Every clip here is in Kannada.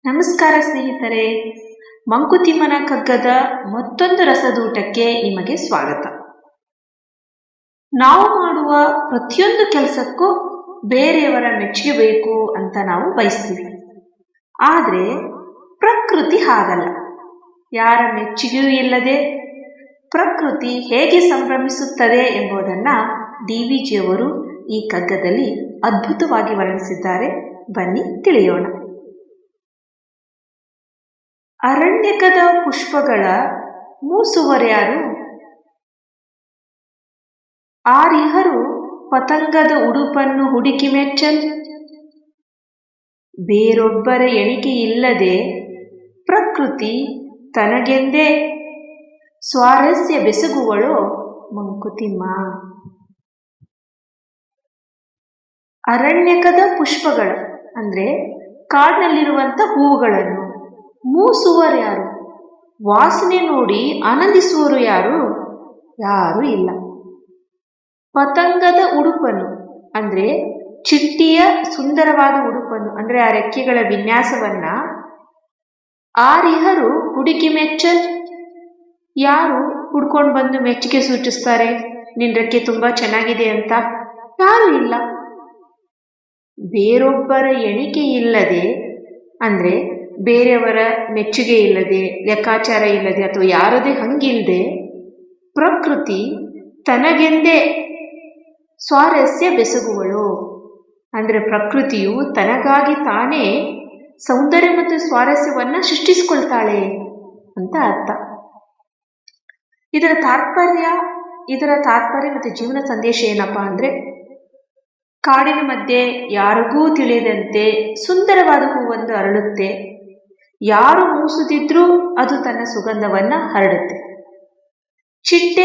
ನಮಸ್ಕಾರ ಸ್ನೇಹಿತರೆ, ಮಂಕುತಿಮ್ಮನ ಕಗ್ಗದ ಮತ್ತೊಂದು ರಸದೂಟಕ್ಕೆ ನಿಮಗೆ ಸ್ವಾಗತ. ನಾವು ಮಾಡುವ ಪ್ರತಿಯೊಂದು ಕೆಲಸಕ್ಕೂ ಬೇರೆಯವರ ಮೆಚ್ಚುಗೆ ಬೇಕು ಅಂತ ನಾವು ಬಯಸ್ತೀವಿ. ಆದರೆ ಪ್ರಕೃತಿ ಹಾಗಲ್ಲ. ಯಾರ ಮೆಚ್ಚುಗೆಯೂ ಇಲ್ಲದೆ ಪ್ರಕೃತಿ ಹೇಗೆ ಸಂಭ್ರಮಿಸುತ್ತದೆ ಎಂಬುದನ್ನು DVG ಅವರು ಈ ಕಗ್ಗದಲ್ಲಿ ಅದ್ಭುತವಾಗಿ ವರ್ಣಿಸಿದ್ದಾರೆ. ಬನ್ನಿ ತಿಳಿಯೋಣ. ಅರಣ್ಯಕದ ಪುಷ್ಪಗಳ ಮೂಸುವರ್ಯಾರು, ಆರಿಹರು ಪತಂಗದ ಉಡುಪನ್ನು ಹುಡುಕಿ ಮೆಚ್ಚಲ್. ಬೇರೊಬ್ಬರ ಎಣಿಕೆಯಿಲ್ಲದೆ ಪ್ರಕೃತಿ ತನಗೆಂದೇ ಸ್ವಾರಸ್ಯ ಬೆಸಗುವಳು ಮಂಕುತಿಮ್ಮ. ಅರಣ್ಯಕದ ಪುಷ್ಪಗಳ ಅಂದರೆ ಕಾಡಿನಲ್ಲಿರುವಂಥ ಹೂವುಗಳನ್ನು ಮೂಸುವರ್ಯಾರು, ವಾಸನೆ ನೋಡಿ ಆನಂದಿಸುವರು ಯಾರು? ಯಾರೂ ಇಲ್ಲ. ಪತಂಗದ ಉಡುಪನ್ನು ಅಂದರೆ ಚಿಟ್ಟಿಯ ಸುಂದರವಾದ ಉಡುಪನ್ನು ಅಂದರೆ ಆ ರೆಕ್ಕೆಗಳ ವಿನ್ಯಾಸವನ್ನ ಆರಿಹರು ಹುಡುಕಿ ಮೆಚ್ಚಲ್. ಯಾರು ಹುಡ್ಕೊಂಡು ಬಂದು ಮೆಚ್ಚುಗೆ ಸೂಚಿಸ್ತಾರೆ, ನಿನ್ನ ರೆಕ್ಕೆ ತುಂಬಾ ಚೆನ್ನಾಗಿದೆ ಅಂತ? ಯಾರೂ ಇಲ್ಲ. ಬೇರೊಬ್ಬರ ಎಣಿಕೆ ಇಲ್ಲದೆ ಅಂದರೆ ಬೇರೆಯವರ ಮೆಚ್ಚುಗೆ ಇಲ್ಲದೆ, ಲೆಕ್ಕಾಚಾರ ಇಲ್ಲದೆ ಅಥವಾ ಯಾರದೇ ಹಂಗಿಲ್ಲದೆ ಪ್ರಕೃತಿ ತನಗೆಂದೇ ಸ್ವಾರಸ್ಯ ಬೆಸಗುವಳು ಅಂದರೆ ಪ್ರಕೃತಿಯು ತನಗಾಗಿ ತಾನೇ ಸೌಂದರ್ಯ ಮತ್ತು ಸ್ವಾರಸ್ಯವನ್ನು ಸೃಷ್ಟಿಸಿಕೊಳ್ತಾಳೆ ಅಂತ ಅರ್ಥ. ಇದರ ತಾತ್ಪರ್ಯ ಮತ್ತು ಜೀವನ ಸಂದೇಶ ಏನಪ್ಪ ಅಂದರೆ, ಕಾಡಿನ ಮಧ್ಯೆ ಯಾರಿಗೂ ತಿಳಿಯದಂತೆ ಸುಂದರವಾದ ಹೂವೊಂದು ಅರಳುತ್ತೆ. ಯಾರು ಮೂಸುತ್ತಿದ್ರೂ ಅದು ತನ್ನ ಸುಗಂಧವನ್ನು ಹರಡುತ್ತೆ. ಚಿಟ್ಟೆ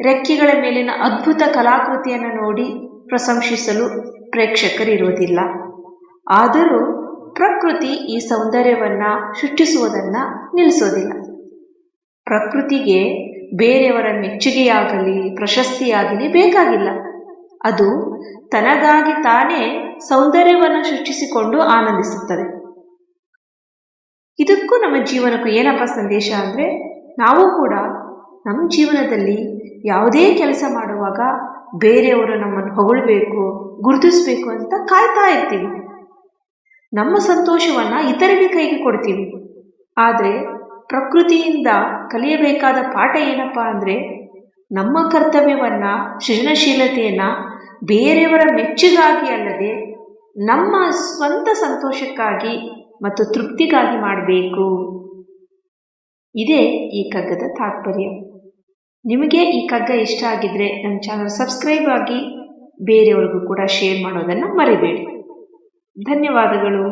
ರೆಕ್ಕೆಗಳ ಮೇಲಿನ ಅದ್ಭುತ ಕಲಾಕೃತಿಯನ್ನು ನೋಡಿ ಪ್ರಶಂಸಿಸಲು ಪ್ರೇಕ್ಷಕರಿರುವುದಿಲ್ಲ. ಆದರೂ ಪ್ರಕೃತಿ ಈ ಸೌಂದರ್ಯವನ್ನು ಸೃಷ್ಟಿಸುವುದನ್ನು ನಿಲ್ಲಿಸೋದಿಲ್ಲ. ಪ್ರಕೃತಿಗೆ ಬೇರೆಯವರ ಮೆಚ್ಚುಗೆಯಾಗಲಿ ಪ್ರಶಸ್ತಿಯಾಗಲಿ ಬೇಕಾಗಿಲ್ಲ. ಅದು ತನಗಾಗಿ ತಾನೇ ಸೌಂದರ್ಯವನ್ನು ಸೃಷ್ಟಿಸಿಕೊಂಡು ಆನಂದಿಸುತ್ತದೆ. ಇದಕ್ಕೂ ನಮ್ಮ ಜೀವನಕ್ಕೂ ಏನಪ್ಪ ಸಂದೇಶ ಅಂದರೆ, ನಾವು ಕೂಡ ನಮ್ಮ ಜೀವನದಲ್ಲಿ ಯಾವುದೇ ಕೆಲಸ ಮಾಡುವಾಗ ಬೇರೆಯವರು ನಮ್ಮನ್ನು ಹೊಗಳಬೇಕು, ಗುರುತಿಸಬೇಕು ಅಂತ ಕಾಯ್ತಾ ಇರ್ತೀವಿ. ನಮ್ಮ ಸಂತೋಷವನ್ನು ಇತರರಿಗೆ ಕೈಗೆ ಕೊಡ್ತೀವಿ. ಆದರೆ ಪ್ರಕೃತಿಯಿಂದ ಕಲಿಯಬೇಕಾದ ಪಾಠ ಏನಪ್ಪ ಅಂದರೆ, ನಮ್ಮ ಕರ್ತವ್ಯವನ್ನು ಸೃಜನಶೀಲತೆಯನ್ನು ಬೇರೆಯವರ ಮೆಚ್ಚುಗಾಗಿ ಅಲ್ಲದೆ ನಮ್ಮ ಸ್ವಂತ ಸಂತೋಷಕ್ಕಾಗಿ ಮತ್ತು ತೃಪ್ತಿಗಾಗಿ ಮಾಡಬೇಕು. ಇದೇ ಈ ಕಗ್ಗದ ತಾತ್ಪರ್ಯ. ನಿಮಗೆ ಈ ಕಗ್ಗ ಇಷ್ಟ ಆಗಿದ್ರೆ ನನ್ನ ಚಾನಲ್ ಸಬ್ಸ್ಕ್ರೈಬ್ ಆಗಿ ಬೇರೆಯವ್ರಿಗೂ ಕೂಡ ಶೇರ್ ಮಾಡೋದನ್ನು ಮರಿಬೇಡಿ. ಧನ್ಯವಾದಗಳು.